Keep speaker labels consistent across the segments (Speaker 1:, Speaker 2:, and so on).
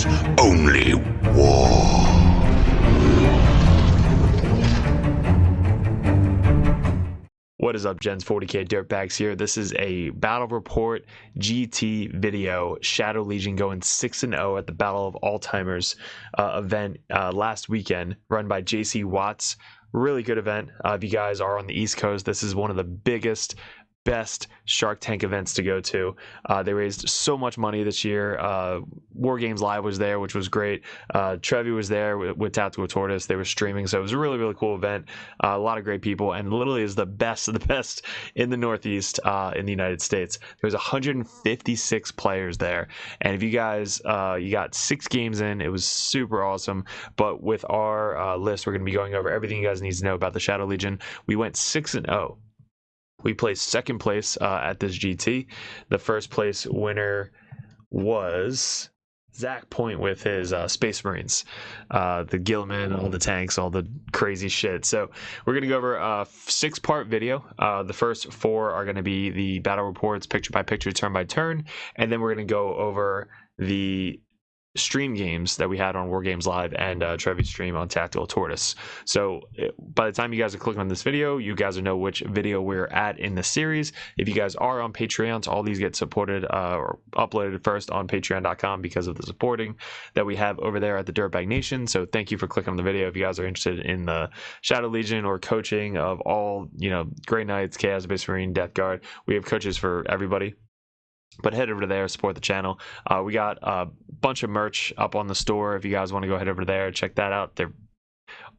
Speaker 1: is only war.
Speaker 2: What is up, Gens? 40k Dirtbags here. This is a Battle Report GT video. Shadow Legion going 6-0 at the Battle of All-Timers event last weekend, run by JC Watts. Really good event. If you guys are on the East Coast, this is one of the biggest, best Shark Tank events to go to. They raised so much money this year. War Games Live was there, which was great. Trevi was there with Tactical Tortoise. They were streaming, so it was a really, really cool event. A lot of great people, and literally is the best of the best in the Northeast in the United States. There was 156 players there, and if you guys, you got 6 games in, it was super awesome. But with our list, we're going to be going over everything you guys need to know about the Shadow Legion. We went 6-0. We placed second place at this GT. The first place winner was Zach Point with his Space Marines, the Gilman, all the tanks, all the crazy shit. So we're going to go over a 6-part video. The first 4 are going to be the battle reports, picture by picture, turn by turn. And then we're going to go over the stream games that we had on War Games Live and Trevi's stream on Tactical Tortoise. So by the time you guys are clicking on this video, you guys will know which video we're at in the series. If you guys are on Patreon, all these get supported or uploaded first on patreon.com because of the supporting that we have over there at the Dirtbag Nation. So thank you for clicking on the video. If you guys are interested in the Shadow Legion or coaching of all, Grey Knights, Chaos Space Marine, Death Guard, we have coaches for everybody. But head over there, support the channel. We got a bunch of merch up on the store. If you guys want to go head over there, check that out. They're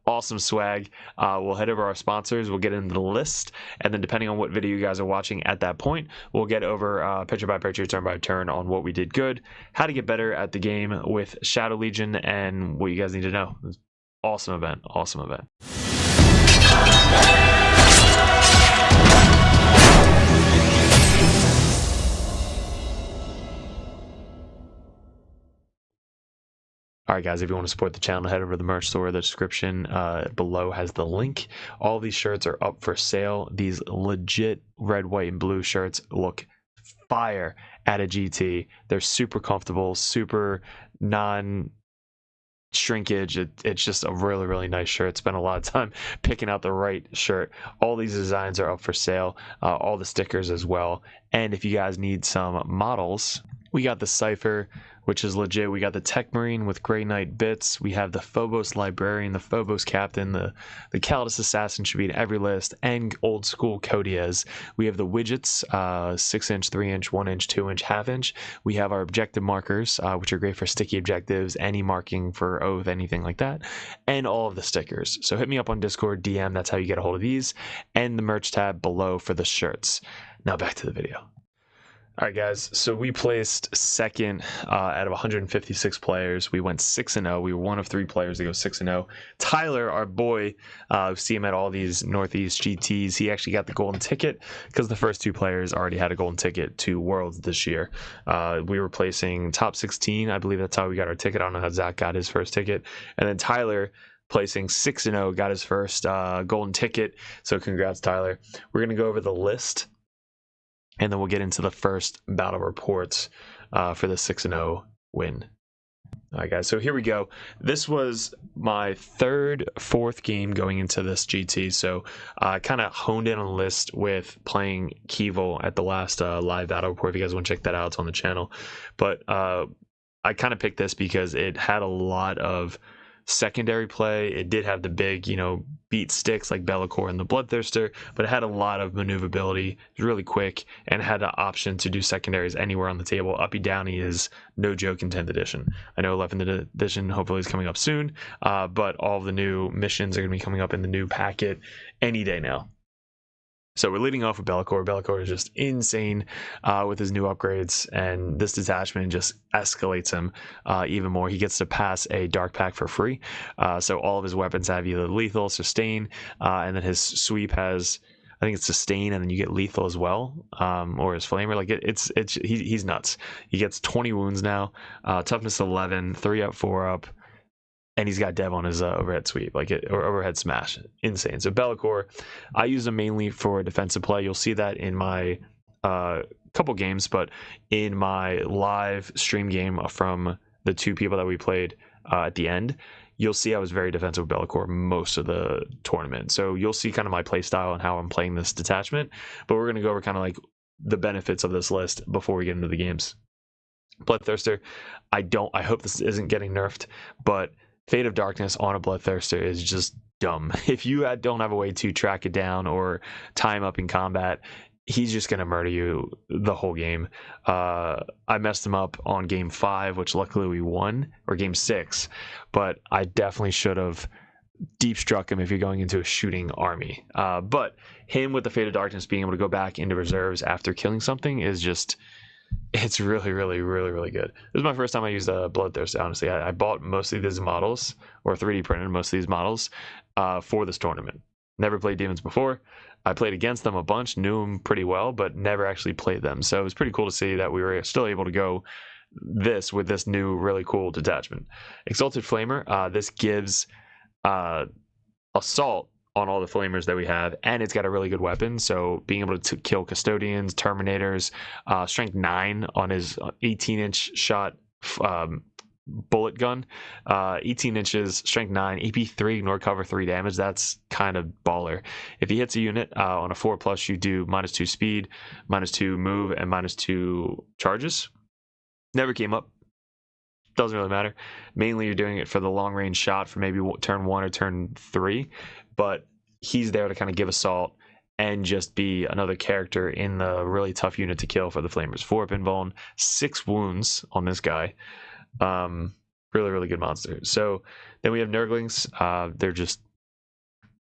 Speaker 2: awesome swag. We'll head over our sponsors. We'll get into the list. And then depending on what video you guys are watching at that point, we'll get over picture by picture, turn by turn on what we did good, how to get better at the game with Shadow Legion, and what you guys need to know. It was awesome event. Awesome event. All right, guys, if you want to support the channel, head over to the merch store. The description below has the link. All these shirts are up for sale. These legit red, white, and blue shirts look fire at a GT. They're super comfortable, super non-shrinkage. It's just a really, really nice shirt. Spent a lot of time picking out the right shirt. All these designs are up for sale. All the stickers as well. And if you guys need some models, we got the Cypher, which is legit. We got the Tech Marine with Grey Knight bits. We have the Phobos Librarian, the Phobos Captain, the Calidus Assassin should be in every list, and old school Codiez. We have the widgets, 6-inch, 3-inch, 1-inch, 2-inch, half-inch. We have our objective markers, which are great for sticky objectives, any marking for oath, anything like that, and all of the stickers. So hit me up on Discord, DM, that's how you get a hold of these, and the merch tab below for the shirts. Now back to the video. All right, guys, so we placed second out of 156 players. We went 6-0. We were one of 3 players to go 6-0. Tyler, our boy, see him at all these Northeast GTs. He actually got the golden ticket because the first 2 players already had a golden ticket to Worlds this year. We were placing top 16. I believe that's how we got our ticket. I don't know how Zach got his first ticket. And then Tyler, placing 6-0, got his first golden ticket. So congrats, Tyler. We're going to go over the list, and then we'll get into the first battle reports for the 6-0 win. All right, guys, so here we go. This was my 3rd, 4th game going into this GT, so I kind of honed in on the list with playing Keevil at the last live battle report. If you guys want to check that out, it's on the channel. But I kind of picked this because it had a lot of secondary play. It did have the big, beat sticks like Be'lakor and the Bloodthirster, but it had a lot of maneuverability. It was really quick and had the option to do secondaries anywhere on the table. Uppy Downy is no joke in 10th edition. I know 11th edition hopefully is coming up soon, but all of the new missions are going to be coming up in the new packet any day now. So we're leading off with Be'lakor. Be'lakor is just insane with his new upgrades, and this detachment just escalates him even more. He gets to pass a Dark Pack for free, so all of his weapons have either lethal, sustain, and then his sweep has, I think it's sustain, and then you get lethal as well, or his flamer. Like he's nuts. He gets 20 wounds now, toughness 11, 3 up, 4 up. And he's got Dev on his overhead sweep, or overhead smash. Insane. So Be'lakor, I use him mainly for defensive play. You'll see that in my couple games, but in my live stream game from the two people that we played at the end, you'll see I was very defensive with Be'lakor most of the tournament. So you'll see kind of my play style and how I'm playing this detachment. But we're going to go over kind of like the benefits of this list before we get into the games. Bloodthirster, I hope this isn't getting nerfed, but Fate of Darkness on a Bloodthirster is just dumb. If you don't have a way to track it down or tie him up in combat, he's just going to murder you the whole game. I messed him up on game 5, which luckily we won, or game 6, but I definitely should have deep struck him if you're going into a shooting army. But him with the Fate of Darkness being able to go back into reserves after killing something is just, it's really, really, really, really good. This is my first time I used a Bloodthirster, honestly. I bought mostly these models, or 3D printed most of these models, for this tournament. Never played demons before. I played against them a bunch, knew them pretty well, but never actually played them. So it was pretty cool to see that we were still able to go with this new really cool detachment. Exalted Flamer, this gives assault on all the flamers that we have, and it's got a really good weapon, so being able to kill custodians, terminators, strength 9 on his 18-inch shot bullet gun, 18 inches, strength 9, AP 3, ignore cover 3 damage. That's kind of baller. If he hits a unit on a 4+, you do -2 speed, -2 move, and -2 charges. Never came up. Doesn't really matter. Mainly you're doing it for the long range shot for maybe turn 1 or turn 3, but he's there to kind of give assault and just be another character in the really tough unit to kill for the flamers. 4 up invuln, 6 wounds on this guy. Really, really good monster. So then we have Nurglings. They're just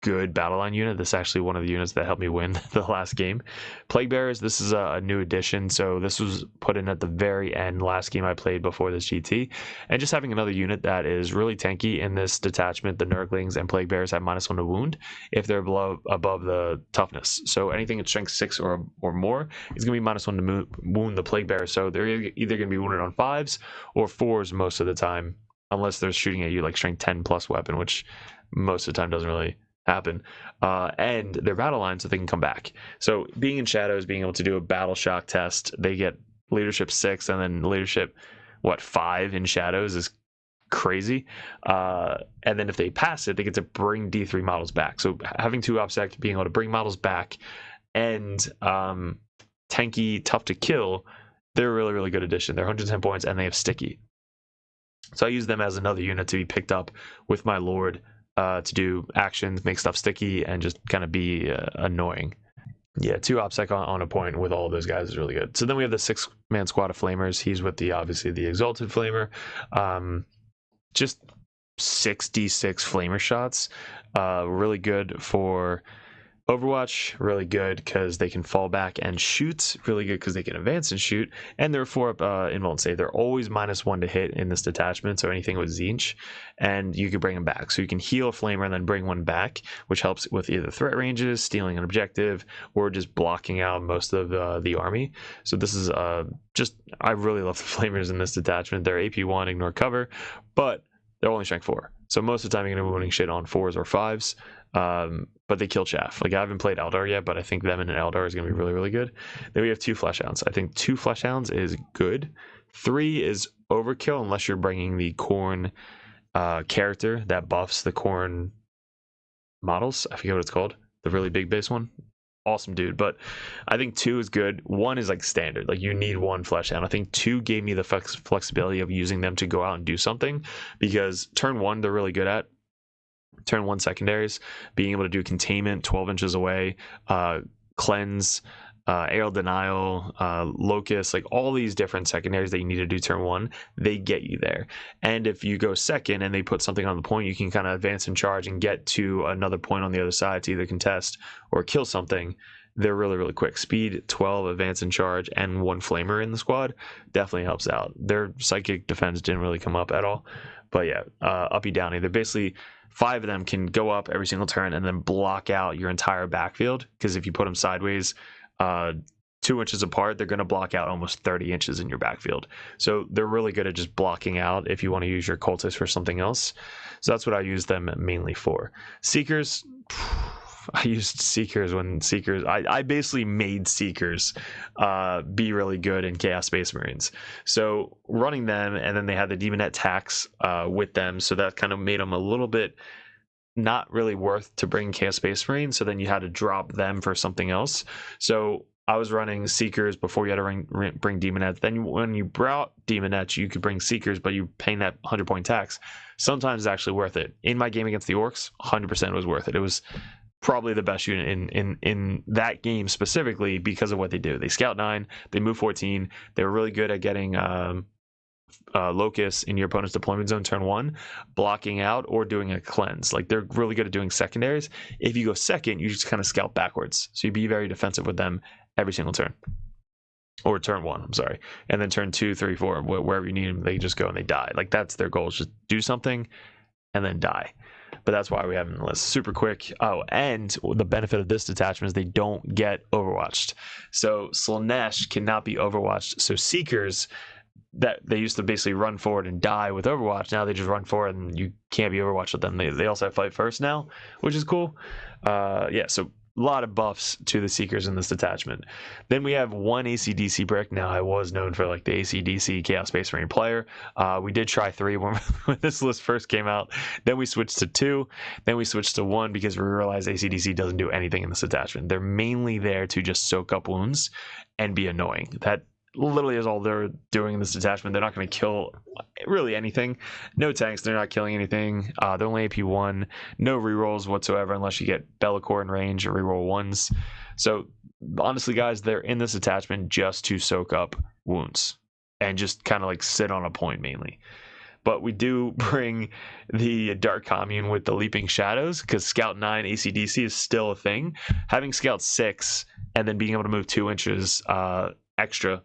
Speaker 2: good battle line unit. This is actually one of the units that helped me win the last game. Plague Bearers, this is a new addition, so this was put in at the very end last game I played before this GT, and just having another unit that is really tanky in this detachment. The Nurglings and Plague Bearers have -1 to wound if they're above the toughness, so anything at strength 6 or more is going to be -1 to wound the Plague Bearer, so they're either going to be wounded on 5s or 4s most of the time, unless they're shooting at you like strength 10+ weapon, which most of the time doesn't really happen. And their battle line, so they can come back. So being in shadows, being able to do a battle shock test, they get leadership 6 and then leadership 5 in shadows is crazy. And then if they pass it, they get to bring D3 models back. So having 2 OPSEC, being able to bring models back, and tanky, tough to kill, they're a really, really good addition. They're 110 points and they have sticky. So I use them as another unit to be picked up with my Lord, to do actions, make stuff sticky, and just kind of be annoying. Yeah, 2 OPSEC on a point with all of those guys is really good. So then we have the 6-man squad of Flamers. He's with obviously the Exalted Flamer. Just 6d6 Flamer shots. Really good for Overwatch, really good because they can fall back and shoot, really good because they can advance and shoot, and they're 4 up invuln save. They're always -1 to hit in this detachment, so anything with Tzeentch, and you can bring them back. So you can heal a Flamer and then bring one back, which helps with either threat ranges, stealing an objective, or just blocking out most of the army. So this is I really love the Flamers in this detachment. They're AP1, ignore cover, but they're only strength 4. So most of the time you're going to be winning shit on 4s or 5s. But they kill chaff. Like, I haven't played Eldar yet, but I think them in an Eldar is going to be really, really good. Then we have 2 Fleshhounds. I think 2 Fleshhounds is good. 3 is overkill unless you're bringing the Khorne character that buffs the Khorne models. I forget what it's called. The really big base one. Awesome dude. But I think 2 is good. 1 is like standard. Like, you need 1 Fleshhound. I think 2 gave me the flexibility of using them to go out and do something, because turn 1 they're really good at. Turn 1 secondaries, being able to do containment 12 inches away, cleanse, aerial denial, locust, like all these different secondaries that you need to do turn 1, they get you there. And if you go second and they put something on the point, you can kind of advance and charge and get to another point on the other side to either contest or kill something. They're really, really quick. Speed 12, advance and charge, and 1 Flamer in the squad definitely helps out. Their psychic defense didn't really come up at all. But yeah, uppy downy. They're basically 5 of them can go up every single turn and then block out your entire backfield, because if you put them sideways 2 inches apart, they're going to block out almost 30 inches in your backfield. So they're really good at just blocking out if you want to use your cultists for something else. So that's what I use them mainly for. Seekers, I used Seekers when Seekers. I basically made Seekers be really good in Chaos Space Marines. So running them, and then they had the Demonet tax with them, so that kind of made them a little bit not really worth to bring Chaos Space Marines. So then you had to drop them for something else. So I was running Seekers before you had to bring Demonets. Then when you brought Demonets, you could bring Seekers, but you paying that 100-point tax. Sometimes it's actually worth it. In my game against the Orcs, 100% was worth it. It was probably the best unit in that game specifically because of what they do. They scout 9, they move 14. They were really good at getting Locust in your opponent's deployment zone turn 1, blocking out or doing a cleanse. Like, they're really good at doing secondaries. If you go second, you just kind of scout backwards. So you'd be very defensive with them every single turn. Or turn 1, I'm sorry. And then turn 2, 3, 4, wherever you need them, they just go and they die. Like, that's their goal, is just do something and then die. But that's why we have them in the list. Super quick. Oh, and the benefit of this detachment is they don't get overwatched. So Slaanesh cannot be overwatched. So Seekers, that they used to basically run forward and die with Overwatch, now they just run forward and you can't be Overwatched with them. They also have Fight First now, which is cool. Yeah, so a lot of buffs to the Seekers in this detachment. Then we have one AC/DC brick. Now, I was known for like the AC/DC Chaos Space Marine player. We did try 3 when this list first came out. Then we switched to 2. Then we switched to 1 because we realized AC/DC doesn't do anything in this attachment. They're mainly there to just soak up wounds and be annoying. That literally is all they're doing in this detachment. They're not going to kill really anything. No tanks. They're not killing anything. They're only AP1. No rerolls whatsoever unless you get Bellicor in range or reroll 1s. So honestly, guys, they're in this attachment just to soak up wounds and just kind of like sit on a point mainly. But we do bring the Dark Commune with the Leaping Shadows because Scout 9 AC/DC is still a thing. Having Scout 6 and then being able to move 2 inches extra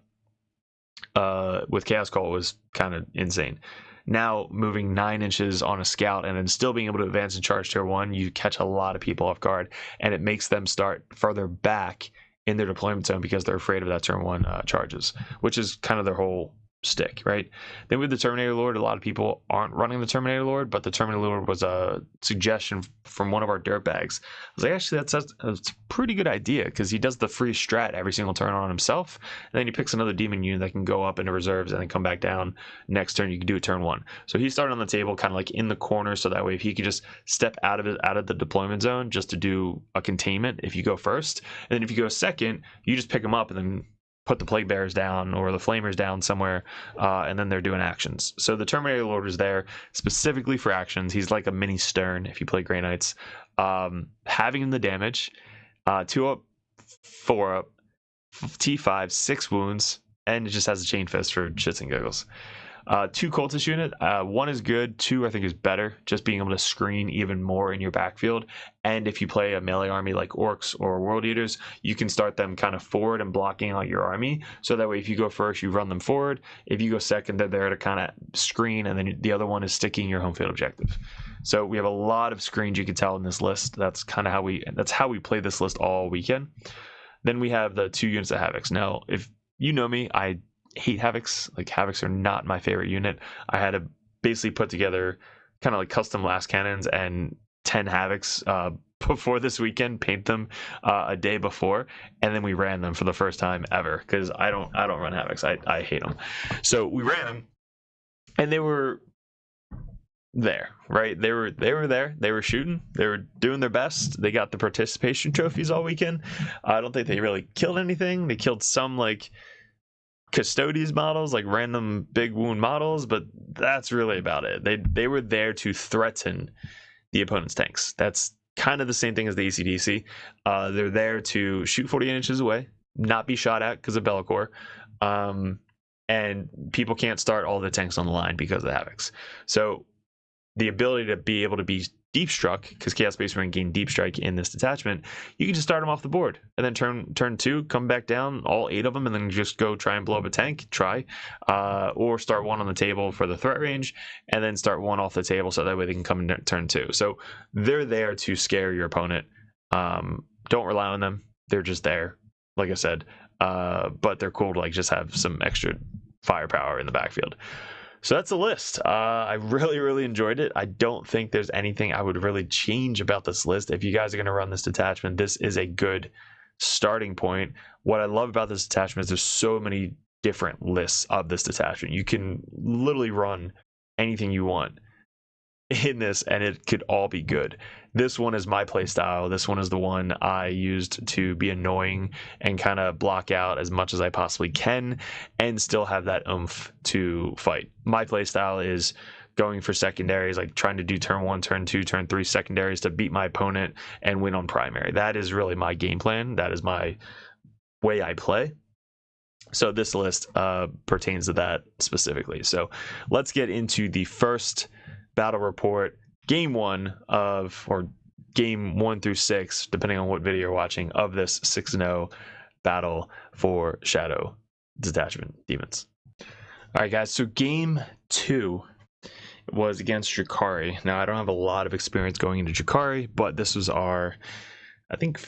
Speaker 2: with Chaos Call was kind of insane. Now moving 9 inches on a scout and then still being able to advance and charge tier 1, you catch a lot of people off guard, and it makes them start further back in their deployment zone because they're afraid of that turn 1 charges, which is kind of their whole stick, right? Then with the Terminator Lord, a lot of people aren't running the Terminator Lord, but the Terminator Lord was a suggestion from one of our Dirtbags. I was like, actually, that's a pretty good idea because he does the free strat every single turn on himself, and then he picks another demon unit that can go up into reserves and then come back down next turn. You can do it turn 1. So he started on the table kind of like in the corner, so that way if he could just step out of the deployment zone just to do a containment if you go first, and then if you go second, you just pick him up and then put the Plague Bearers down or the Flamers down somewhere, and then they're doing actions. So the Terminator Lord is there specifically for actions. He's like a mini Stern if you play Grey Knights. Having him the damage, 2 up, 4 up, T5, 6 wounds, and it just has a Chain Fist for shits and giggles. 2 cultist unit, 1 is good, 2 I think is better, just being able to screen even more in your backfield. And if you play a melee army like Orcs or World Eaters, you can start them kind of forward and blocking out your army, so that way if you go first, you run them forward. If you go second, they're there to kind of screen, and then the other one is sticking your home field objective. So we have a lot of screens you can tell in this list. That's kind of how we play this list all weekend. Then we have the 2 units of Havocs. Now, if you know me, I hate Havocs. Like, Havocs are not my favorite unit. I had to basically put together kind of like custom last cannons and 10 Havocs before this weekend, paint them a day before, and then we ran them for the first time ever because I don't run Havocs. I hate them. So we ran them, and they were there, right? They were there. They were shooting. They were doing their best. They got the participation trophies all weekend. I don't think they really killed anything. They killed some like Custodes models, like random big wound models, but that's really about it. They were there to threaten the opponent's tanks. That's kind of the same thing as the AC/DC. They're there to shoot 48 inches away, not be shot at because of Bellicor, and people can't start all the tanks on the line because of the Havocs. So the ability to be able to be deep struck, because Chaos Space Marine gain deep strike in this detachment, you can just start them off the board and then turn 2, come back down, all 8 of them, and then just go try and blow up a tank. Or start 1 on the table for the threat range, and then start 1 off the table so that way they can come in turn 2. So they're there to scare your opponent. Don't rely on them; they're just there, like I said. But they're cool to like just have some extra firepower in the backfield. So that's a list. I really enjoyed it. I don't think there's anything I would really change about this list. If you guys are going to run this detachment, this is a good starting point. What I love about this detachment is there's so many different lists of this detachment. You can literally run anything you want in this and it could all be good. This one is my play style. This one is the one I used to be annoying and kind of block out as much as I possibly can and still have that oomph to fight. My play style is going for secondaries, like trying to do turn 1, turn 2, turn 3 secondaries to beat my opponent and win on primary. That is really my game plan. That is my way I play. So this list pertains to that specifically. So let's get into the first battle report, game 1 of, or game 1 through 6, depending on what video you're watching, of this 6-0 battle for Shadow Detachment Demons. All right, guys, so game 2 was against Drukhari. Now, I don't have a lot of experience going into Drukhari, but this was our, I think,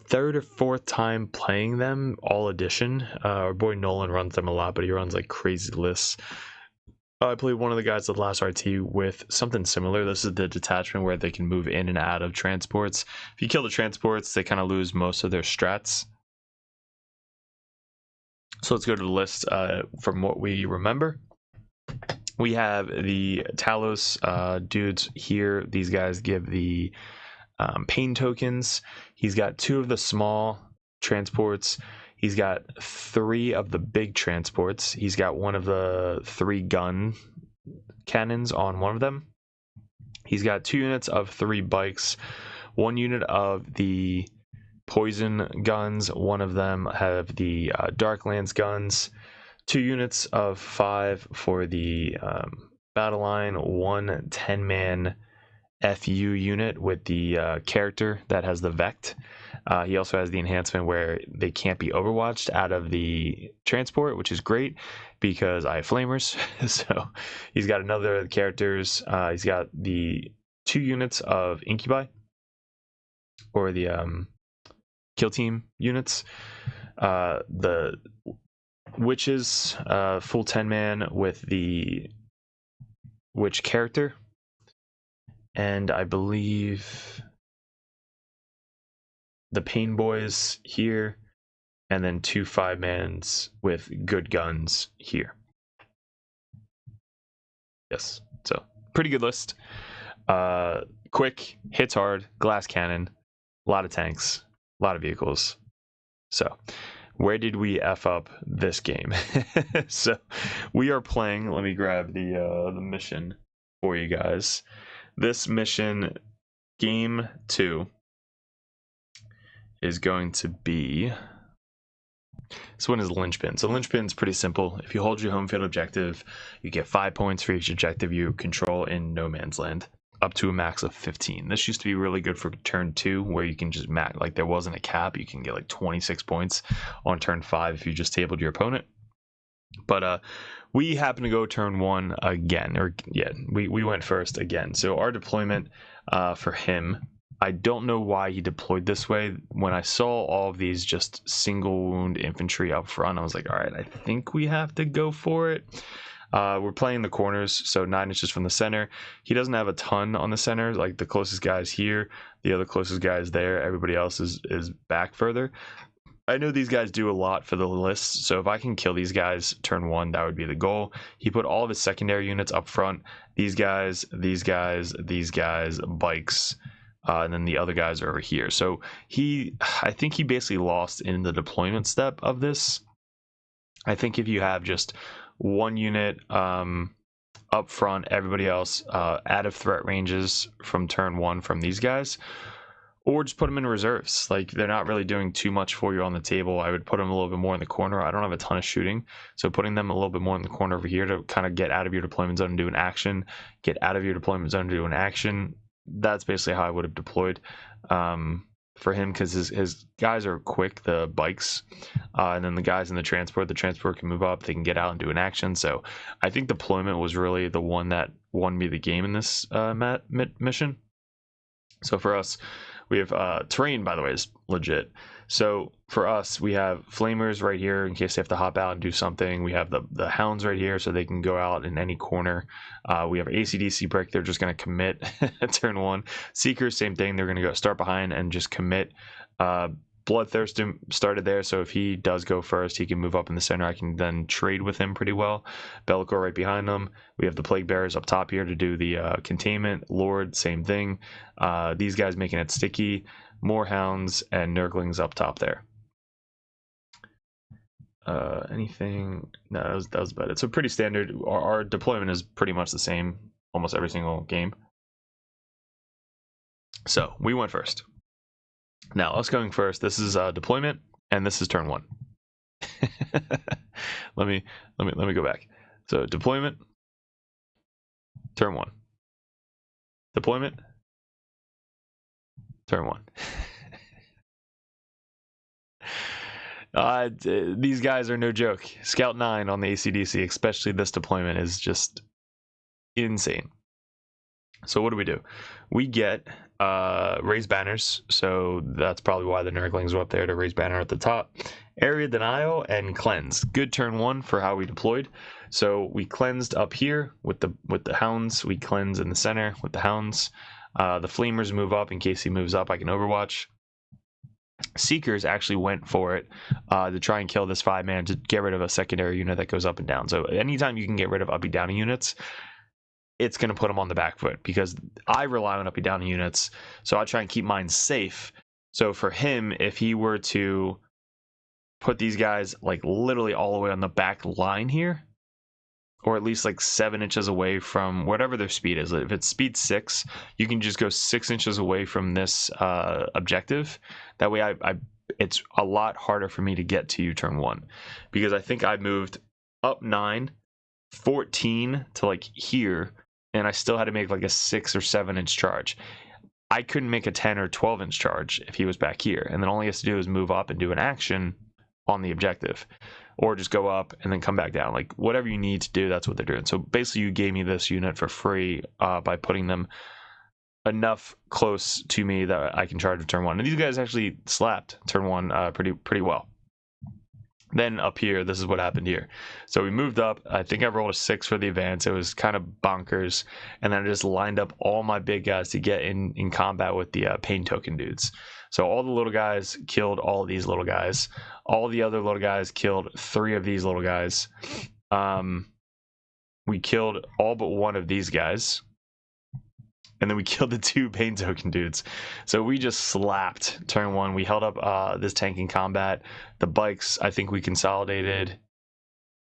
Speaker 2: 3rd or 4th time playing them, all edition. Our boy Nolan runs them a lot, but he runs like crazy lists. I played one of the guys at last RT with something similar. This is the detachment where they can move in and out of transports. If you kill the transports, they kind of lose most of their strats. So let's go to the list from what we remember. We have the Talos dudes here. These guys give the pain tokens. He's got 2 of the small transports. He's got 3 of the big transports. He's got 1 of the 3 gun cannons on one of them. He's got 2 units of 3 bikes, 1 unit of the poison guns. One of them have the Darklands guns. 2 units of 5 for the battle line. 1 10-man FU unit with the character that has the Vect. He also has the enhancement where they can't be overwatched out of the transport, which is great because I have flamers. So he's got another characters. He's got the 2 units of Incubi, or the kill team units. The witches, full 10-man with the witch character. And I believe the Pain Boys here, and then 2 5-mans with good guns here. Yes, so pretty good list. Quick, hits hard, glass cannon, a lot of tanks, a lot of vehicles. So where did we F up this game? So we are playing, let me grab the mission for you guys. This mission, game 2, is going to be, this one is Linchpin. So Linchpin's pretty simple. If you hold your home field objective, you get 5 points for each objective you control in no man's land, up to a max of 15. This used to be really good for turn 2, where you can just max, like there wasn't a cap, you can get like 26 points on turn 5 if you just tabled your opponent. But we happen to go turn 1 again, or yeah, we went first again. So our deployment for him, I don't know why he deployed this way. When I saw all of these just single wound infantry up front, I was like, all right, I think we have to go for it. We're playing the corners, so 9 inches from the center. He doesn't have a ton on the center, like the closest guy is here, the other closest guy is there, everybody else is back further. I know these guys do a lot for the list, so if I can kill these guys turn 1, that would be the goal. He put all of his secondary units up front. These guys, these guys, these guys, bikes, and then the other guys are over here. So I think he basically lost in the deployment step of this. I think if you have just 1 unit up front, everybody else out of threat ranges from turn 1 from these guys, or just put them in reserves. Like, they're not really doing too much for you on the table. I would put them a little bit more in the corner. I don't have a ton of shooting, so putting them a little bit more in the corner over here to kind of get out of your deployment zone and do an action, get out of your deployment zone to do an action. That's basically how I would have deployed for him, because his guys are quick, the bikes, and then the guys in the transport can move up, they can get out and do an action. So I think deployment was really the one that won me the game in this mission. So for us, We have terrain, by the way, is legit. So for us, we have flamers right here in case they have to hop out and do something. We have the hounds right here so they can go out in any corner. We have ACDC brick. They're just going to commit turn 1. Seekers, same thing. They're going to go start behind and just commit. Bloodthirst started there, so if he does go first, he can move up in the center. I can then trade with him pretty well. Bellicor right behind them. We have the Plague Bearers up top here to do the containment. Lord, same thing. These guys making it sticky. More hounds and Nurglings up top there. Anything? No, that was about it. So pretty standard. Our deployment is pretty much the same almost every single game. So we went first. Now us going first. This is deployment, and this is turn 1. let me go back. So deployment, turn 1. Deployment, turn 1. These guys are no joke. Scout 9 on the ACDC, especially this deployment, is just insane. So what do? We get raise banners, so that's probably why the Nurglings were up there, to raise banner at the top. Area denial and cleanse. Good turn 1 for how we deployed. So we cleansed up here with the hounds. We cleanse in the center with the hounds. The flamers move up in case he moves up. I can overwatch. Seekers actually went for it to try and kill this 5-man to get rid of a secondary unit that goes up and down. So anytime you can get rid of uppy downy units, it's going to put them on the back foot, because I rely on uppy downy units, so I try and keep mine safe. So for him, if he were to put these guys like literally all the way on the back line here, or at least like 7 inches away from whatever their speed is. If it's speed 6, you can just go 6 inches away from this objective. That way it's a lot harder for me to get to you turn 1, because I think I moved up 9, 14 to like here, and I still had to make like a 6 or 7 inch charge. I couldn't make a 10 or 12 inch charge if he was back here, and then all he has to do is move up and do an action on the objective, or just go up and then come back down. Like whatever you need to do, that's what they're doing. So basically you gave me this unit for free by putting them enough close to me that I can charge with turn 1. And these guys actually slapped turn 1 pretty well. Then up here, this is what happened here. So we moved up. I think I rolled a 6 for the advance. It was kind of bonkers. And then I just lined up all my big guys to get in combat with the pain token dudes. So all the little guys killed all of these little guys. All the other little guys killed 3 of these little guys. We killed all but 1 of these guys. And then we killed the 2 pain token dudes. So we just slapped turn 1. We held up this tank in combat. The bikes, I think we consolidated.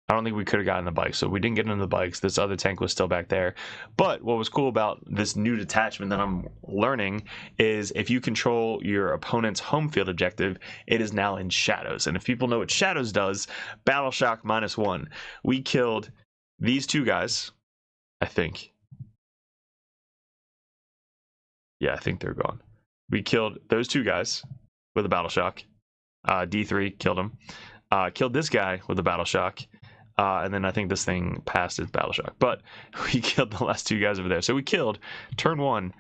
Speaker 2: I don't think we could have gotten the bikes, so we didn't get into the bikes. This other tank was still back there. But what was cool about this new detachment that I'm learning is if you control your opponent's home field objective, it is now in shadows. And if people know what shadows does, battle shock -1. We killed these 2 guys, I think. Yeah, I think they're gone. We killed those 2 guys with a battle shock. D3 killed him. Killed this guy with a battle shock. And then I think this thing passed its battle shock. But we killed the last 2 guys over there. So we killed turn 1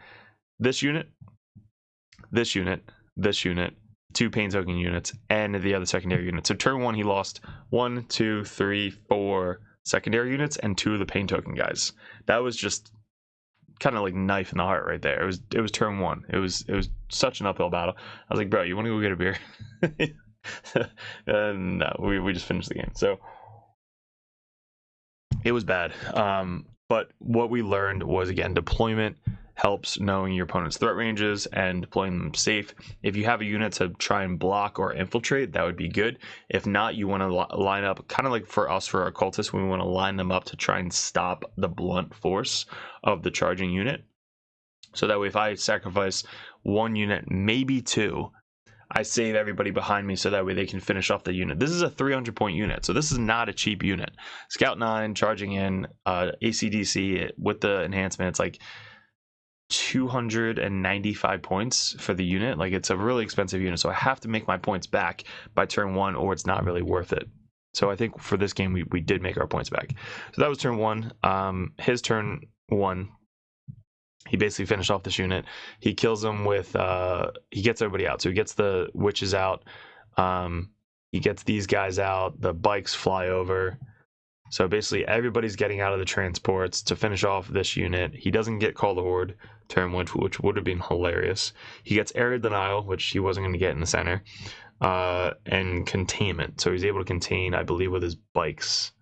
Speaker 2: this unit, this unit, this unit, 2 pain token units, and the other secondary unit. So turn 1 he lost 1, 2, 3, 4 secondary units and 2 of the pain token guys. That was just kind of like knife in the heart right there. It was turn 1. It was such an uphill battle. I was like, bro, you want to go get a beer? No, we just finished the game. So it was bad. But what we learned was, again, deployment helps knowing your opponent's threat ranges and deploying them safe. If you have a unit to try and block or infiltrate, that would be good. If not, you want to line up, kind of like for us, for our cultists, we want to line them up to try and stop the blunt force of the charging unit. So that way, if I sacrifice 1 unit, maybe 2, I save everybody behind me so that way they can finish off the unit. This is a 300-point unit, so this is not a cheap unit. Scout 9 charging in, ACDC with the enhancement, it's like 295 points for the unit. Like, it's a really expensive unit, so I have to make my points back by turn 1 or it's not really worth it. So I think for this game we did make our points back. So that was turn 1. His turn 1, he basically finished off this unit. He kills them with, he gets everybody out. So he gets the witches out. He gets these guys out. The bikes fly over. So basically everybody's getting out of the transports to finish off this unit. He doesn't get Call the Horde turn one, which would have been hilarious. He gets Area Denial, which he wasn't going to get in the center. And Containment. So he's able to contain, I believe, with his bikes.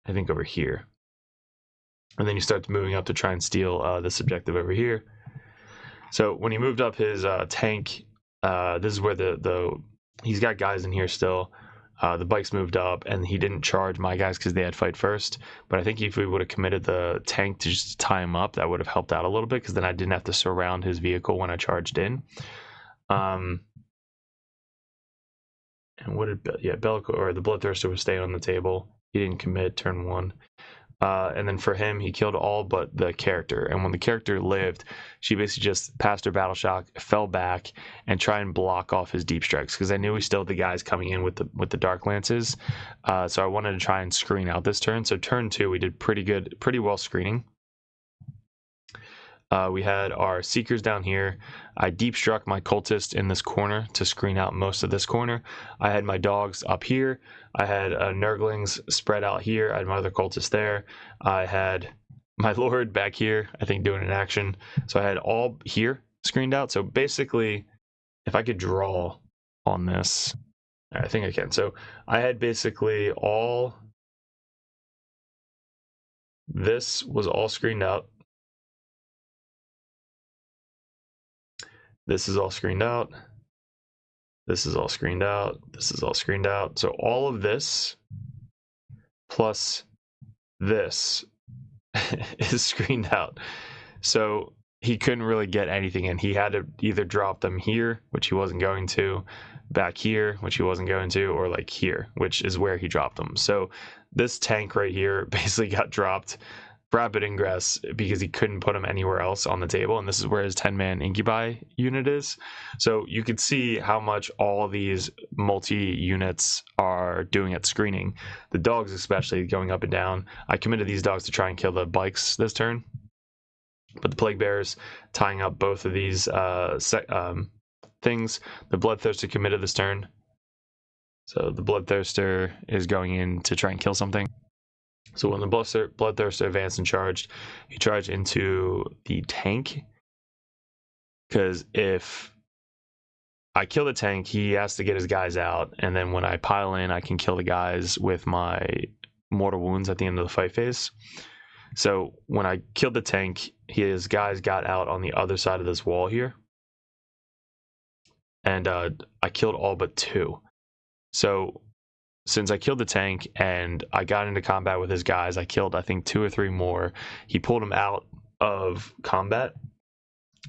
Speaker 2: I think over here. And then he starts moving up to try and steal this objective over here. So when he moved up his tank, this is where he's got guys in here still. The bikes moved up, and he didn't charge my guys because they had fight first. But I think if we would have committed the tank to just tie him up, that would have helped out a little bit, because then I didn't have to surround his vehicle when I charged in. And what did Bellico, or the Bloodthirster, was staying on the table. He didn't commit turn one. And then for him, he killed all but the character. And when the character lived, she basically just passed her battle shock, fell back, and tried and block off his deep strikes, because I knew we still had the guys coming in with the dark lances. So I wanted to try and screen out this turn. So turn two, we did pretty well screening. We had our Seekers down here. I deep struck my cultist in this corner to screen out most of this corner. I had my dogs up here. I had Nurglings spread out here. I had my other cultists there. I had my Lord back here, I think, doing an action. So I had all here screened out. So basically, if I could draw on this, I think I can. So I had basically all, this was all screened out. This is all screened out. This is all screened out. This is all screened out. So all of this plus this is screened out. So he couldn't really get anything in. He had to either drop them here, which he wasn't going to, back here, which he wasn't going to, or like here, which is where he dropped them. So this tank right here basically got dropped rapid ingress because he couldn't put him anywhere else on the table, and this is where his 10-man incubi unit is. So you could see how much all these multi-units are doing at screening. The dogs especially going up and down. I committed these dogs to try and kill the bikes this turn, but the Plague Bearers tying up both of these things. The Bloodthirster committed this turn, so the Bloodthirster is going in to try and kill something. So when the Bloodthirster advanced and charged, he charged into the tank, because if I kill the tank, he has to get his guys out, and then when I pile in, I can kill the guys with my mortal wounds at the end of the fight phase. So when I killed the tank, his guys got out on the other side of this wall here, and I killed all but two. So since I killed the tank and I got into combat with his guys, I killed, I think, 2 or 3 more. He pulled them out of combat.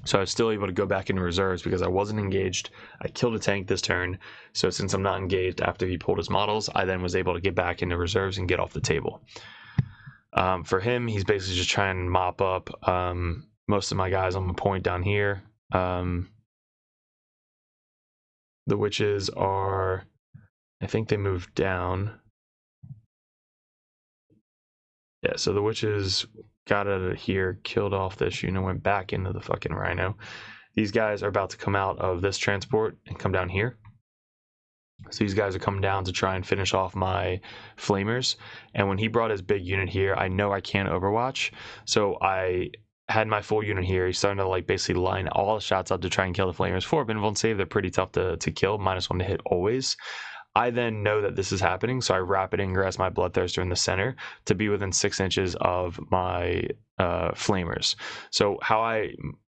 Speaker 2: So I was still able to go back into reserves because I wasn't engaged. I killed a tank this turn. So since I'm not engaged after he pulled his models, I then was able to get back into reserves and get off the table. For him, he's basically just trying to mop up most of my guys on the point down here. The witches are, I think they moved down. Yeah, so the witches got out of here, killed off this unit, went back into the fucking rhino. These guys are about to come out of this transport and come down here. So these guys are coming down to try and finish off my flamers. And when he brought his big unit here, I know I can't overwatch. So I had my full unit here. He's starting to like basically line all the shots up to try and kill the flamers. 4 Benevolent Save, they're pretty tough to kill. -1 to hit always. I then know that this is happening, so I rapid ingress my Bloodthirster in the center to be within 6 inches of my flamers. So how I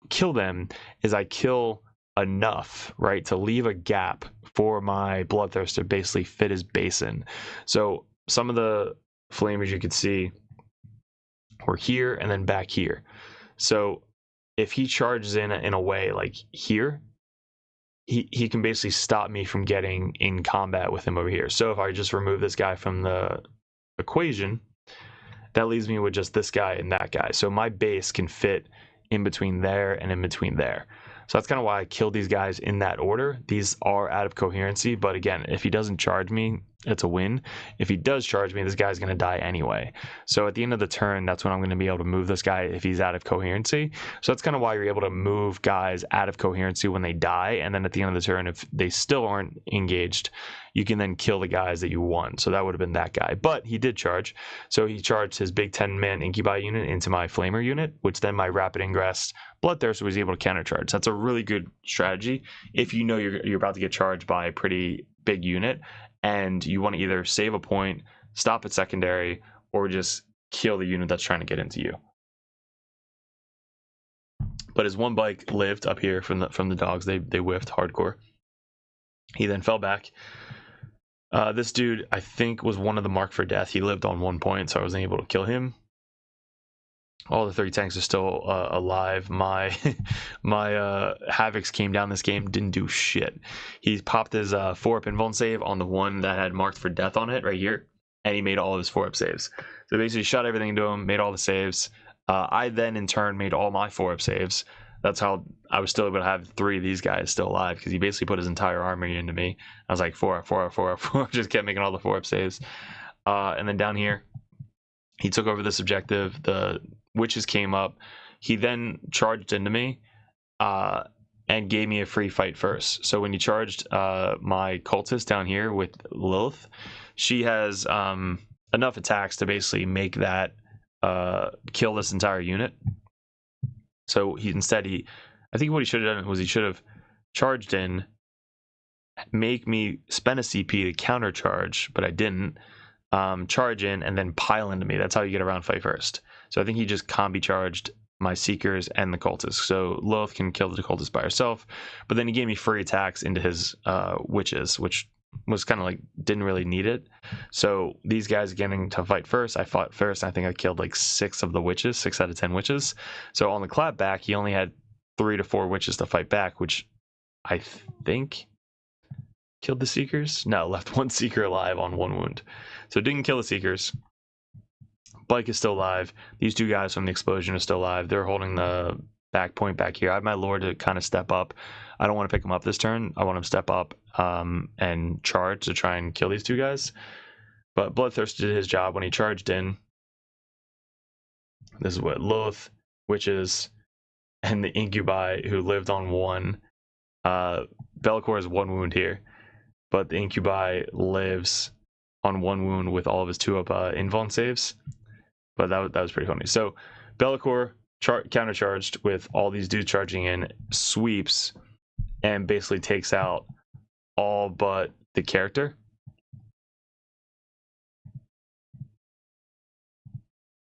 Speaker 2: kill them is I kill enough, right, to leave a gap for my Bloodthirster basically fit his basin. So some of the flamers you could see were here and then back here. So if he charges in a way like here, he can basically stop me from getting in combat with him over here. So if I just remove this guy from the equation, that leaves me with just this guy and that guy. So my base can fit in between there and in between there. So that's kind of why I killed these guys in that order. These are out of coherency, but again, if he doesn't charge me, it's a win. If he does charge me, this guy's going to die anyway. So at the end of the turn, that's when I'm going to be able to move this guy if he's out of coherency. So that's kind of why you're able to move guys out of coherency when they die. And then at the end of the turn, if they still aren't engaged, you can then kill the guys that you won. So that would have been that guy. But he did charge. So he charged his big 10-man Incubi unit into my Flamer unit, which then my Rapid Ingress Bloodthirster was able to countercharge. That's a really good strategy if you know you're about to get charged by a pretty big unit and you want to either save a point, stop at secondary, or just kill the unit that's trying to get into you. But his one bike lived up here from the dogs. They whiffed hardcore. He then fell back. This dude, I think, was one of the marked for death. He lived on 1 point, so I wasn't able to kill him. All the 3 tanks are still alive. My Havocs came down this game, didn't do shit. He popped his 4-up invuln save on the one that had marked for death on it right here, and he made all of his 4-up saves. So basically shot everything into him, made all the saves. I then in turn made all my 4-up saves. That's how I was still able to have 3 of these guys still alive, because he basically put his entire army into me. I was like 4-up, 4-up, 4-up, 4-up, just kept making all the 4-up saves. And then down here, he took over this objective. The witches came up. He then charged into me and gave me a free fight first. So when he charged my cultist down here with Lilith, she has enough attacks to basically make that kill this entire unit. So I think what he should have done was he should have charged in, make me spend a CP to counter charge, but I didn't. Charge in and then pile into me. That's how you get around fight first. So I think he just combi charged my Seekers and the cultists. So Lilith can kill the cultists by herself, but then he gave me free attacks into his witches, which was kind of like didn't really need it. So these guys getting to fight first, I fought first. I think I killed like 6 of the witches, 6 out of 10 witches. So on the clap back, he only had 3 to 4 witches to fight back, which I think killed the Seekers. No, left 1 Seeker alive on 1 wound. So didn't kill the Seekers. Bike is still alive. These 2 guys from the explosion are still alive. They're holding the back point back here. I have my Lord to kind of step up. I don't want to pick him up this turn. I want him to step up and charge to try and kill these 2 guys. But Bloodthirster did his job when he charged in. This is what Lilith, Witches, and the Incubi who lived on 1. Be'lakor has 1 wound here, but the Incubi lives on 1 wound with all of his 2-up invuln saves. But that was pretty funny. So Be'lakor countercharged with all these dudes charging in, sweeps, and basically takes out all but the character.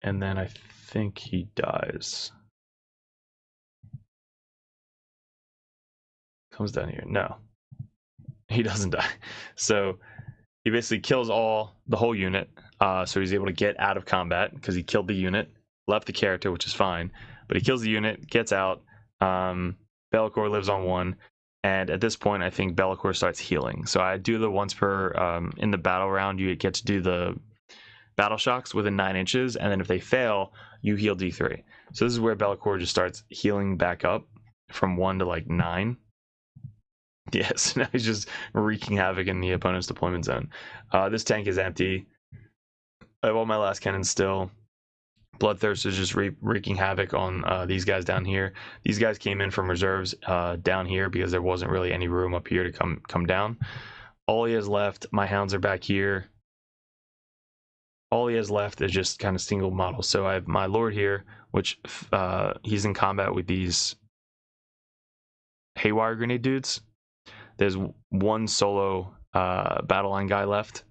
Speaker 2: And then I think he dies. Comes down here. No, he doesn't die. So he basically kills the whole unit. So he's able to get out of combat because he killed the unit, left the character, which is fine. But he kills the unit, gets out. Be'lakor lives on 1. And at this point, I think Be'lakor starts healing. So I do the once per, in the battle round, you get to do the battle shocks within 9 inches. And then if they fail, you heal D3. So this is where Be'lakor just starts healing back up from 1 to like 9. Yes, now he's just wreaking havoc in the opponent's deployment zone. This tank is empty. I have all my last cannons still. Bloodthirster is just wreaking havoc on these guys down here. These guys came in from reserves down here because there wasn't really any room up here to come down. All he has left, my hounds are back here. All he has left is just kind of single models. So I have my Lord here, which he's in combat with these Haywire Grenade dudes. There's 1 solo battle line guy left.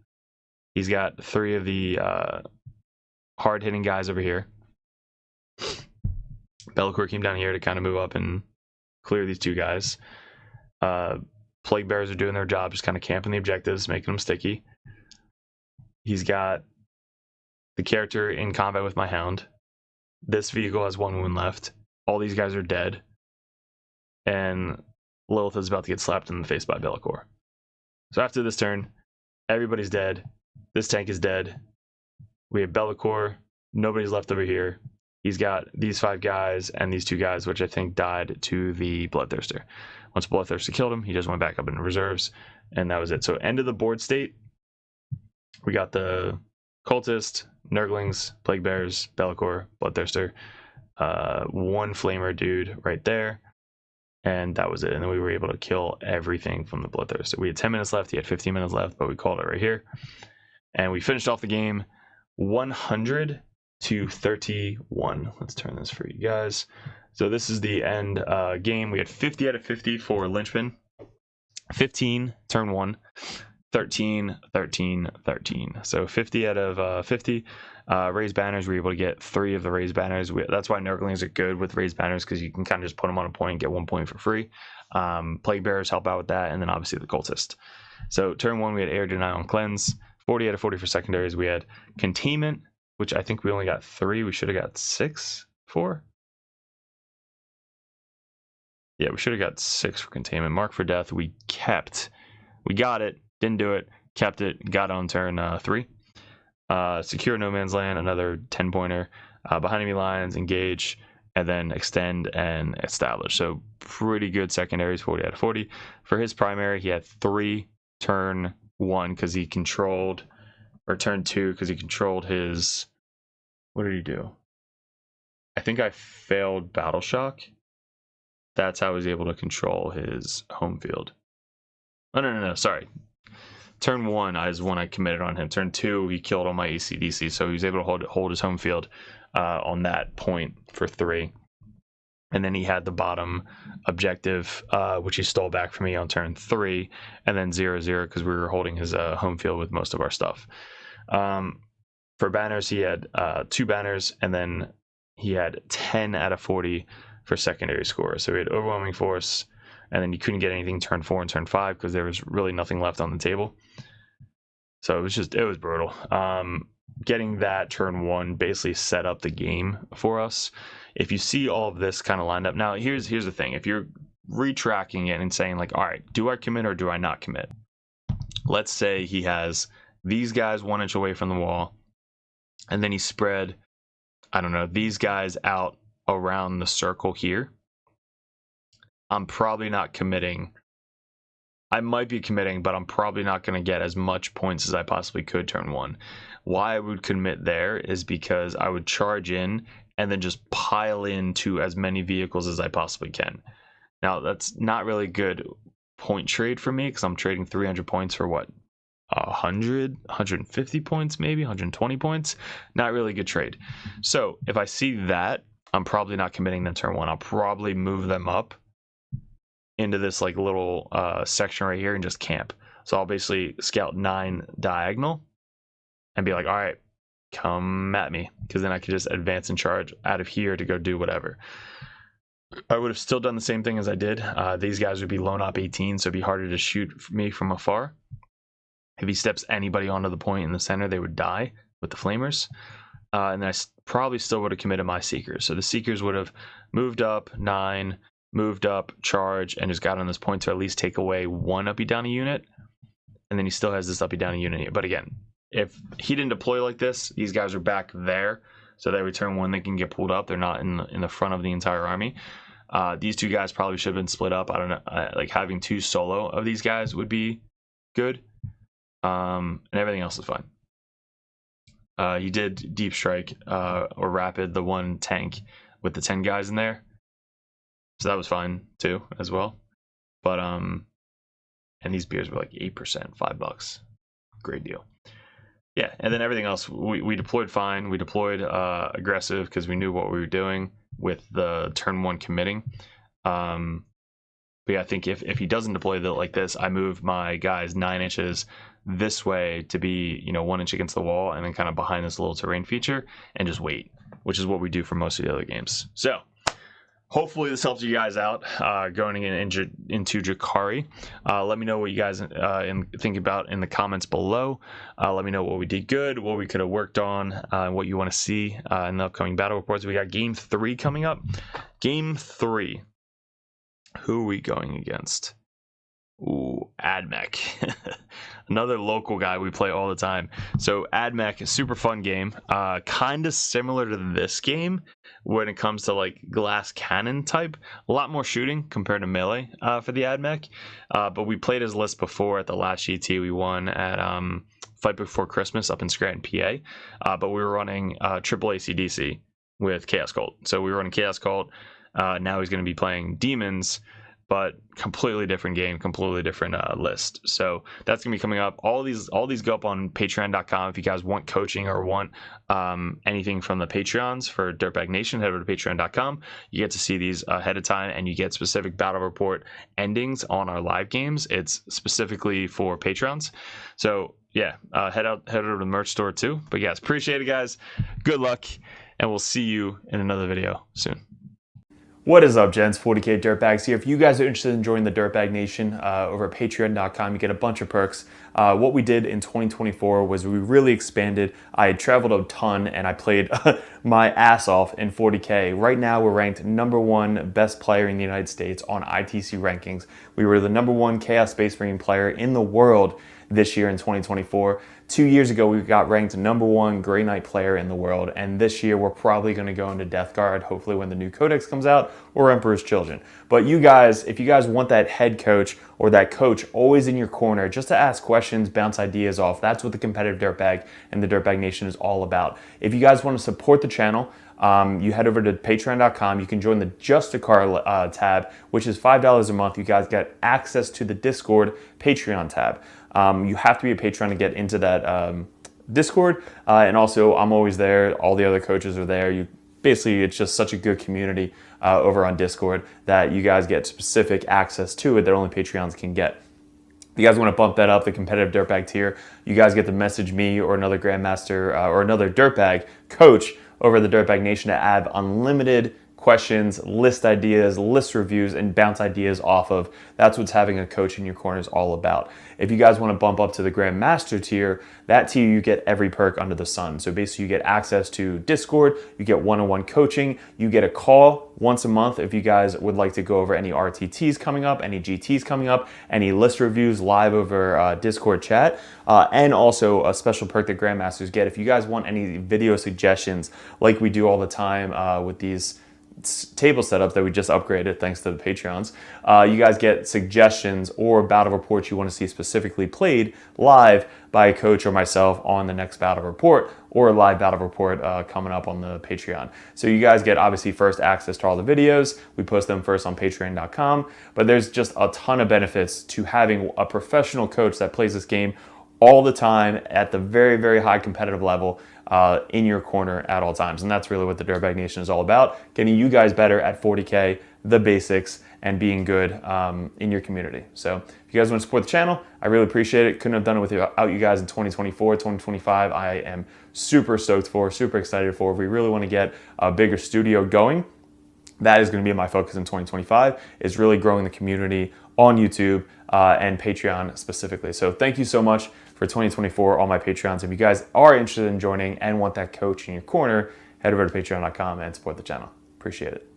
Speaker 2: He's got 3 of the hard-hitting guys over here. Be'lakor came down here to kind of move up and clear these 2 guys. Plague Bearers are doing their job, just kind of camping the objectives, making them sticky. He's got the character in combat with my hound. This vehicle has 1 wound left. All these guys are dead. And Lilith is about to get slapped in the face by Be'lakor. So after this turn, everybody's dead. This tank is dead. We have Be'lakor. Nobody's left over here. He's got these 5 guys and these 2 guys, which I think died to the Bloodthirster. Once Bloodthirster killed him, he just went back up in reserves, and that was it. So end of the board state, we got the Cultist, Nurglings, Plague Bears, Be'lakor, Bloodthirster, one Flamer dude right there, and that was it. And then we were able to kill everything from the Bloodthirster. We had 10 minutes left, he had 15 minutes left, but we called it right here. And we finished off the game 100 to 31. Let's turn this for you guys. So this is the end game. We had 50 out of 50 for Lynchman, 15 turn 1, 13, 13, 13. So 50 out of 50. Raised banners, we were able to get 3 of the raised banners. That's why Nurglings are good with raised banners, because you can kind of just put them on a point and get 1 point for free. Plague Bearers help out with that, and then obviously the Cultist. So turn 1, we had Air Denial and Cleanse. 40 out of 40 for secondaries. We had Containment, which I think we only got 3. We should have got 6 for. Yeah, we should have got 6 for Containment. Mark for Death, we kept. We got it, didn't do it, kept it, got on turn 3. Secure No Man's Land, another 10-pointer. Behind Enemy Lines, Engage, and then Extend and Establish. So pretty good secondaries, 40 out of 40. For his primary, he had 3 turn 1 because he controlled, or turn 2 because he controlled his. What did he do? I think I failed Battle Shock. That's how I was able to control his home field. Oh, no, sorry. Turn 1 is when I committed on him. Turn 2, he killed all my ACDC, so he was able to hold his home field on that point for 3. And then he had the bottom objective, which he stole back from me on turn 3, and then 0-0 because we were holding his home field with most of our stuff. For banners, he had 2 banners, and then he had 10 out of 40 for secondary score. So he had Overwhelming Force, and then you couldn't get anything turn 4 and turn 5 because there was really nothing left on the table. So it was brutal. Getting that turn 1 basically set up the game for us. If you see all of this kind of lined up, now here's the thing. If you're retracking it and saying like, all right, do I commit or do I not commit? Let's say he has these guys 1 inch away from the wall, and then he spread, I don't know, these guys out around the circle here. I'm probably not committing. I might be committing, but I'm probably not going to get as much points as I possibly could turn 1. Why I would commit there is because I would charge in and then just pile into as many vehicles as I possibly can. Now, that's not really good point trade for me because I'm trading 300 points for what? 100, 150 points, maybe 120 points. Not really good trade. So if I see that, I'm probably not committing them turn 1. I'll probably move them up into this like little section right here and just camp. So I'll basically scout 9 diagonal and be like, all right, come at me, because then I could just advance and charge out of here to go do whatever. I would have still done the same thing as I did. These guys would be lone op 18, so it'd be harder to shoot me from afar. If he steps anybody onto the point in the center, they would die with the flamers. And then I probably still would have committed my Seekers. So the Seekers would have moved up 9, moved up, charge, and just got on this point to at least take away 1 uppy downy unit. And then he still has this uppy downy unit here. But again, if he didn't deploy like this, these guys are back there. So they return 1, they can get pulled up. They're not in the front of the entire army. These 2 guys probably should have been split up. I don't know. Like having 2 solo of these guys would be good. And everything else is fine. He did deep strike or rapid the 1 tank with the 10 guys in there. So that was fine too as well. But and these beers were like 8%, $5. Great deal. Yeah, and then everything else we deployed fine. We deployed aggressive because we knew what we were doing with the turn 1 committing. But yeah, I think if he doesn't deploy like this, I move my guys 9 inches this way to be, 1 inch against the wall and then kind of behind this little terrain feature and just wait, which is what we do for most of the other games. So hopefully this helps you guys out going into Drukhari. Let me know what you guys think about in the comments below. Let me know what we did good, what we could have worked on, what you want to see in the upcoming battle reports. We got game 3 coming up. Game 3. Who are we going against? Ooh, Admech. Another local guy we play all the time. So Admech, a super fun game. Kind of similar to this game when it comes to like glass cannon type. A lot more shooting compared to melee for the Admech. But we played his list before at the last GT. We won at Fight Before Christmas up in Scranton, PA. But we were running triple ACDC with Chaos Cult. So we were running Chaos Cult. Now he's going to be playing Demons, but completely different game, completely different list. So that's gonna be coming up. All these go up on patreon.com. If you guys want coaching or want anything from the Patreons for Dirtbag Nation, head over to patreon.com. You get to see these ahead of time, and you get specific battle report endings on our live games. It's specifically for Patrons. So yeah, head over to the merch store too. But yes, appreciate it, guys. Good luck, and we'll see you in another video soon. What is up, gents? 40k Dirtbags here. If you guys are interested in joining the Dirtbag Nation over at patreon.com, you get a bunch of perks. What we did in 2024 was we really expanded. I had traveled a ton and I played my ass off in 40k. Right now we're ranked #1 best player in the United States on ITC rankings. We were the #1 Chaos Space Marine player in the world this year in 2024. 2 years ago, we got ranked #1 Grey Knight player in the world, and this year we're probably going to go into Death Guard, hopefully when the new Codex comes out, or Emperor's Children. But you guys, if you guys want that head coach or that coach always in your corner, just to ask questions, bounce ideas off, that's what the competitive Dirtbag and the Dirtbag Nation is all about. If you guys want to support the channel, you head over to patreon.com. You can join the Just a Car tab, which is $5 a month. You guys get access to the Discord Patreon tab. You have to be a patron to get into that Discord, and also I'm always there. All the other coaches are there. Basically, it's just such a good community over on Discord that you guys get specific access to it that only Patreons can get. If you guys want to bump that up, the competitive Dirtbag tier, you guys get to message me or another Grandmaster or another Dirtbag coach over the Dirtbag Nation to add unlimited questions, list ideas, list reviews, and bounce ideas off of. That's what having a coach in your corner is all about. If you guys want to bump up to the Grandmaster tier, that tier you get every perk under the sun. So basically you get access to Discord, you get one-on-one coaching, you get a call once a month if you guys would like to go over any RTTs coming up, any GTs coming up, any list reviews live over Discord chat, and also a special perk that Grandmasters get. If you guys want any video suggestions like we do all the time with these table setups that we just upgraded thanks to the Patreons, you guys get suggestions or battle reports you want to see specifically played live by a coach or myself on the next battle report, or a live battle report coming up on the Patreon. So you guys get obviously first access to all the videos. We post them first on patreon.com, but there's just a ton of benefits to having a professional coach that plays this game all the time at the very, very high competitive level in your corner at all times. And that's really what the Dirtbag Nation is all about, getting you guys better at 40K, the basics, and being good in your community. So if you guys want to support the channel, I really appreciate it. Couldn't have done it without you guys in 2024, 2025. I am super stoked for, super excited for. We really want to get a bigger studio going. That is going to be my focus in 2025, is really growing the community on YouTube and Patreon specifically. So thank you so much for 2024, all my Patreons. If you guys are interested in joining and want that coach in your corner, head over to patreon.com and support the channel. Appreciate it.